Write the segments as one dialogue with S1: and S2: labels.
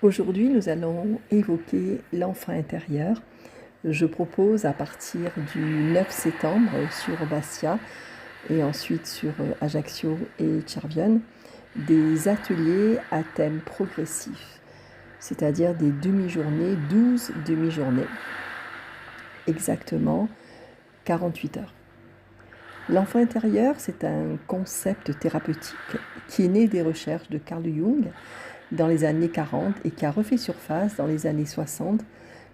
S1: Aujourd'hui, nous allons évoquer l'enfant intérieur. Je propose à partir du 9 septembre sur Bastia et ensuite sur Ajaccio et Tchervion, des ateliers à thème progressif, c'est-à-dire des demi-journées, 12 demi-journées, exactement 48 heures. L'enfant intérieur, c'est un concept thérapeutique qui est né des recherches de Carl Jung dans les années 40 et qui a refait surface dans les années 60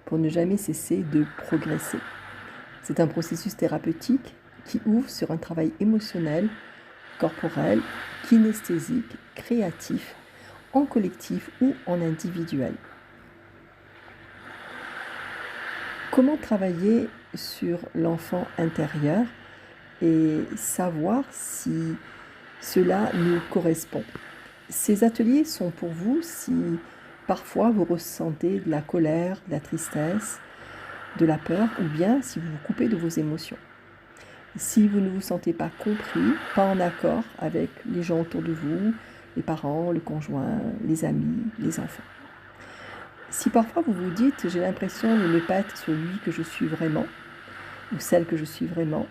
S1: pour ne jamais cesser de progresser. C'est un processus thérapeutique qui ouvre sur un travail émotionnel, corporel, kinesthésique, créatif, en collectif ou en individuel. Comment travailler sur l'enfant intérieur et savoir si cela nous correspond? Ces ateliers sont pour vous si parfois vous ressentez de la colère, de la tristesse, de la peur, ou bien si vous vous coupez de vos émotions. Si vous ne vous sentez pas compris, pas en accord avec les gens autour de vous, les parents, le conjoint, les amis, les enfants. Si parfois vous vous dites « j'ai l'impression de ne pas être celui que je suis vraiment » ou celle que je suis vraiment,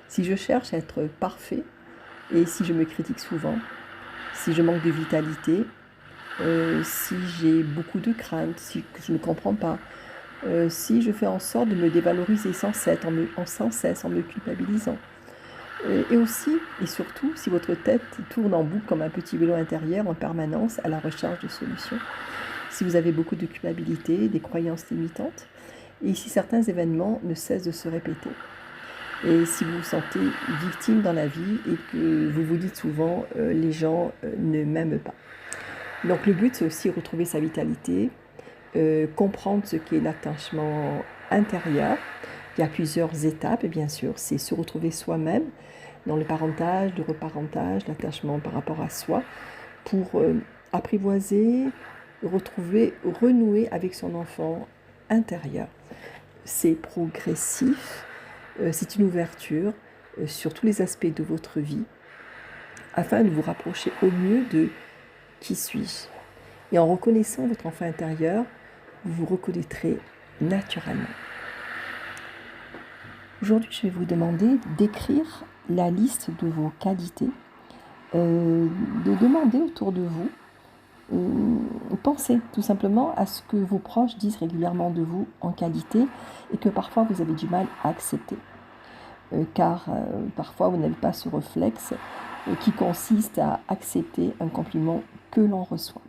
S1: si je cherche à être parfait et si je me critique souvent, si je manque de vitalité, si j'ai beaucoup de craintes, si je ne comprends pas, si je fais en sorte de me dévaloriser sans cesse, en me culpabilisant. Et aussi, et surtout, si votre tête tourne en boucle comme un petit vélo intérieur en permanence à la recherche de solutions. Si vous avez beaucoup de culpabilité, des croyances limitantes, et si certains événements ne cessent de se répéter. Et si vous vous sentez victime dans la vie et que vous vous dites souvent les gens ne m'aiment pas. Donc le but, c'est aussi retrouver sa vitalité, comprendre ce qu'est l'attachement intérieur. Il y a plusieurs étapes, bien sûr. C'est se retrouver soi-même dans le parentage, le reparentage, l'attachement par rapport à soi, pour apprivoiser, retrouver, renouer avec son enfant intérieur. C'est progressif, c'est une ouverture sur tous les aspects de votre vie, afin de vous rapprocher au mieux de qui suis-je. Et en reconnaissant votre enfant intérieur, vous vous reconnaîtrez naturellement. Aujourd'hui, je vais vous demander d'écrire la liste de vos qualités, de demander autour de vous, pensez tout simplement à ce que vos proches disent régulièrement de vous en qualité et que parfois vous avez du mal à accepter. Car parfois vous n'avez pas ce réflexe qui consiste à accepter un compliment que l'on reçoit.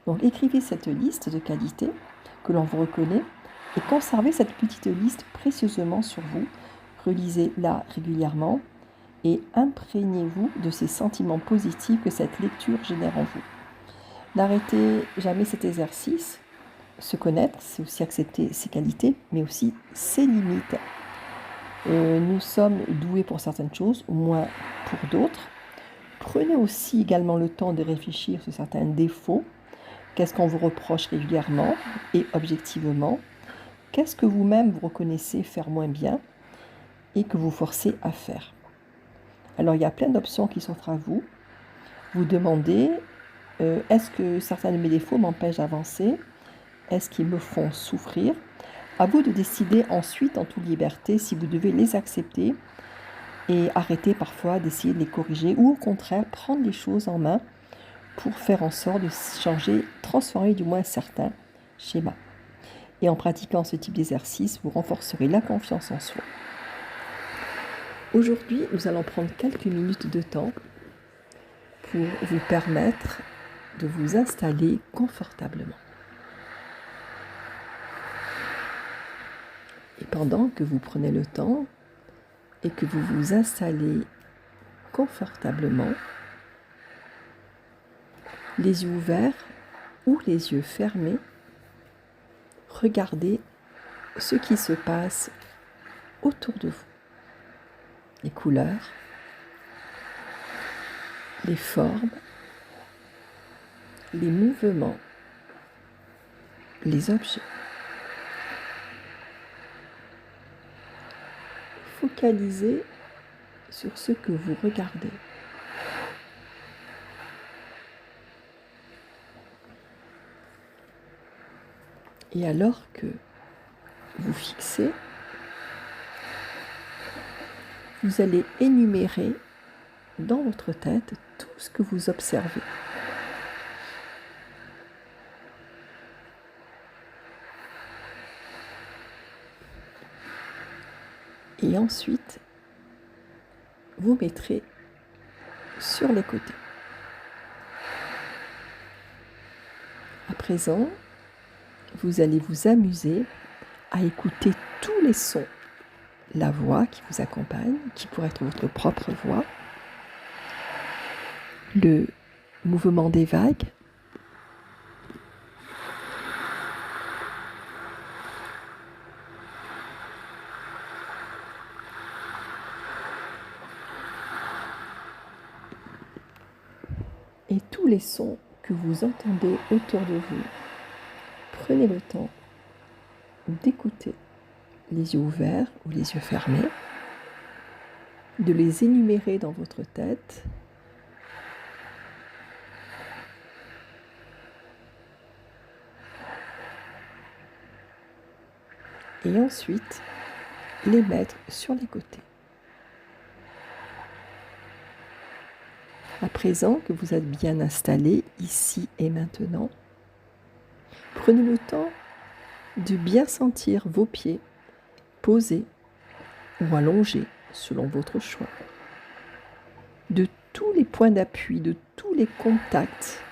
S1: Donc écrivez cette liste de qualités que l'on vous reconnaît et conservez cette petite liste précieusement sur vous. Relisez-la régulièrement et imprégnez-vous de ces sentiments positifs que cette lecture génère en vous. N'arrêtez jamais cet exercice. Se connaître, c'est aussi accepter ses qualités, mais aussi ses limites. Nous sommes doués pour certaines choses, ou moins pour d'autres. Prenez aussi également le temps de réfléchir sur certains défauts. Qu'est-ce qu'on vous reproche régulièrement et objectivement? Qu'est-ce que vous-même vous reconnaissez faire moins bien et que vous forcez à faire? Alors il y a plein d'options qui s'offrent à vous. Vous demandez, est-ce que certains de mes défauts m'empêchent d'avancer? Est-ce qu'ils me font souffrir? À vous de décider ensuite en toute liberté si vous devez les accepter et arrêter parfois d'essayer de les corriger ou au contraire prendre les choses en main pour faire en sorte de changer, transformer du moins certains schémas. Et en pratiquant ce type d'exercice, vous renforcerez la confiance en soi. Aujourd'hui, nous allons prendre quelques minutes de temps pour vous permettre de vous installer confortablement. Et pendant que vous prenez le temps et que vous vous installez confortablement, les yeux ouverts ou les yeux fermés, regardez ce qui se passe autour de vous. Les couleurs, les formes, les mouvements, les objets. Focalisez sur ce que vous regardez. Et alors que vous fixez, vous allez énumérer dans votre tête tout ce que vous observez. Et ensuite, vous mettrez sur les côtés. À présent, vous allez vous amuser à écouter tous les sons, la voix qui vous accompagne, qui pourrait être votre propre voix, le mouvement des vagues, et tous les sons que vous entendez autour de vous. Prenez le temps d'écouter les yeux ouverts ou les yeux fermés, de les énumérer dans votre tête et ensuite les mettre sur les côtés. À présent que vous êtes bien installé ici et maintenant, prenez le temps de bien sentir vos pieds posés ou allongés selon votre choix, de tous les points d'appui, de tous les contacts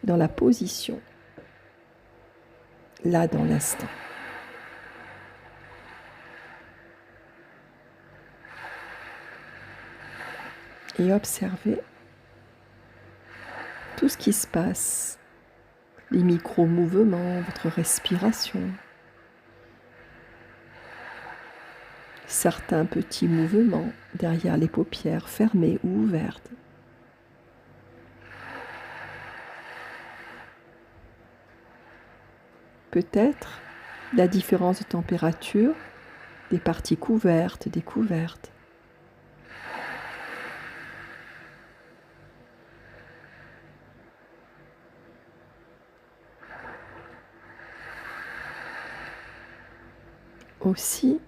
S1: dans la position, là dans l'instant. Et observez tout ce qui se passe, les micro-mouvements, votre respiration, certains petits mouvements derrière les paupières fermées ou ouvertes. Peut-être la différence de température des parties couvertes, découvertes. Aussi,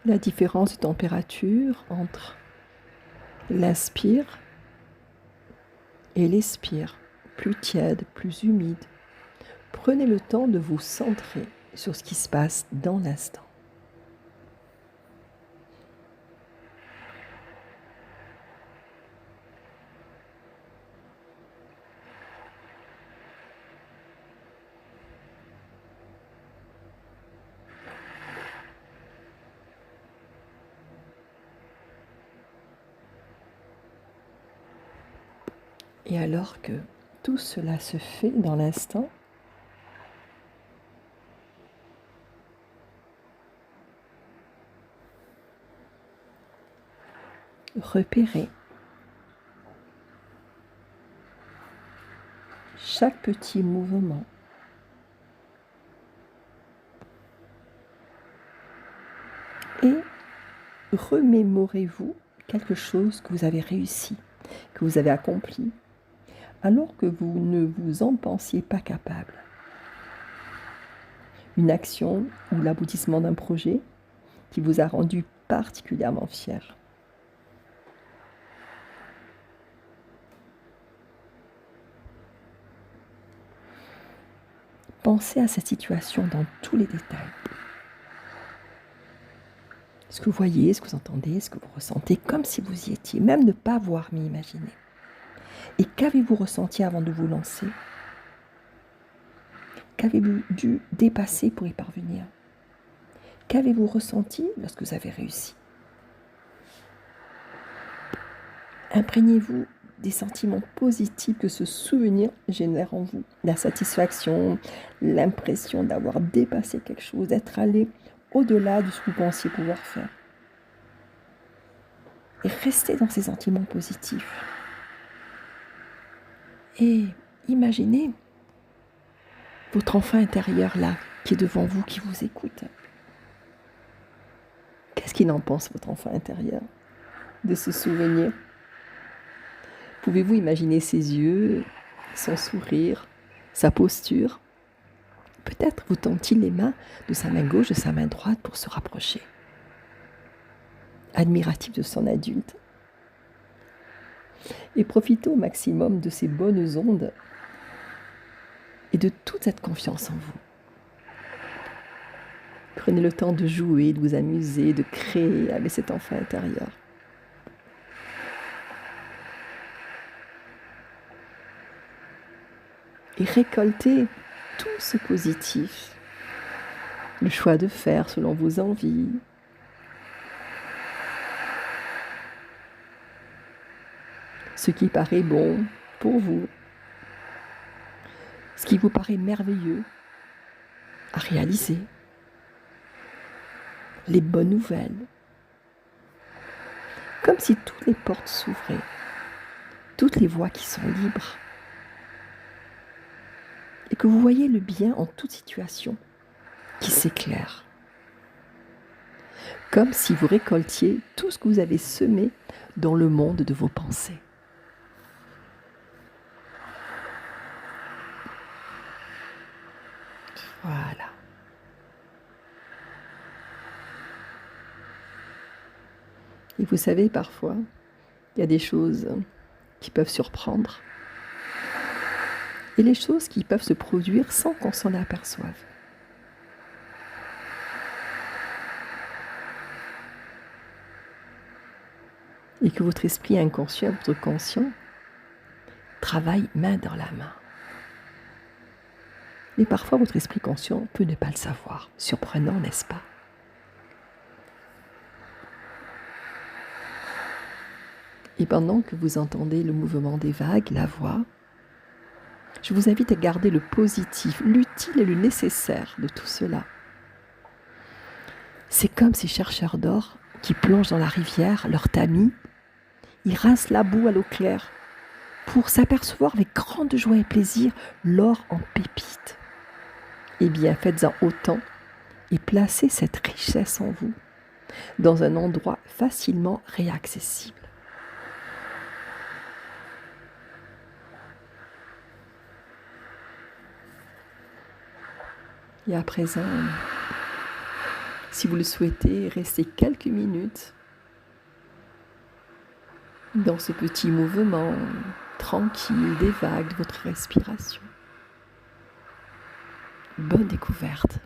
S1: la différence de température entre l'inspire et l'expire, plus tiède, plus humide. Prenez le temps de vous centrer sur ce qui se passe dans l'instant. Et alors que tout cela se fait dans l'instant, repérez chaque petit mouvement. Et remémorez-vous quelque chose que vous avez réussi, que vous avez accompli, alors que vous ne vous en pensiez pas capable. Une action ou l'aboutissement d'un projet qui vous a rendu particulièrement fier. Pensez à cette situation dans tous les détails. Ce que vous voyez, ce que vous entendez, ce que vous ressentez, comme si vous y étiez, même ne pas avoir m'y imaginer. Et qu'avez-vous ressenti avant de vous lancer? Qu'avez-vous dû dépasser pour y parvenir? Qu'avez-vous ressenti lorsque vous avez réussi? Imprégnez-vous des sentiments positifs que ce souvenir génère en vous. La satisfaction, l'impression d'avoir dépassé quelque chose, d'être allé au-delà de ce que vous pensiez pouvoir faire. Et restez dans ces sentiments positifs. Et imaginez votre enfant intérieur là, qui est devant vous, qui vous écoute. Qu'est-ce qu'il en pense, votre enfant intérieur, de ce souvenir? Pouvez-vous imaginer ses yeux, son sourire, sa posture? Peut-être vous tend-il les mains de sa main gauche, de sa main droite pour se rapprocher. Admiratif de son adulte. Et profitez au maximum de ces bonnes ondes et de toute cette confiance en vous. Prenez le temps de jouer, de vous amuser, de créer avec cet enfant intérieur. Et récoltez tout ce positif. Le choix de faire selon vos envies. Ce qui paraît bon pour vous. Ce qui vous paraît merveilleux à réaliser. Les bonnes nouvelles. Comme si toutes les portes s'ouvraient. Toutes les voies qui sont libres. Et que vous voyez le bien en toute situation qui s'éclaire. Comme si vous récoltiez tout ce que vous avez semé dans le monde de vos pensées. Voilà. Et vous savez, parfois, il y a des choses qui peuvent surprendre. Et les choses qui peuvent se produire sans qu'on s'en aperçoive. Et que votre esprit inconscient, votre conscient, travaille main dans la main. Mais parfois, votre esprit conscient peut ne pas le savoir. Surprenant, n'est-ce pas? Et pendant que vous entendez le mouvement des vagues, la voix, je vous invite à garder le positif, l'utile et le nécessaire de tout cela. C'est comme ces chercheurs d'or qui plongent dans la rivière, leur tamis, ils rincent la boue à l'eau claire pour s'apercevoir avec grande joie et plaisir l'or en pépites. Eh bien, faites-en autant et placez cette richesse en vous, dans un endroit facilement réaccessible. Et à présent, si vous le souhaitez, restez quelques minutes dans ce petit mouvement tranquille des vagues de votre respiration. Bonne découverte.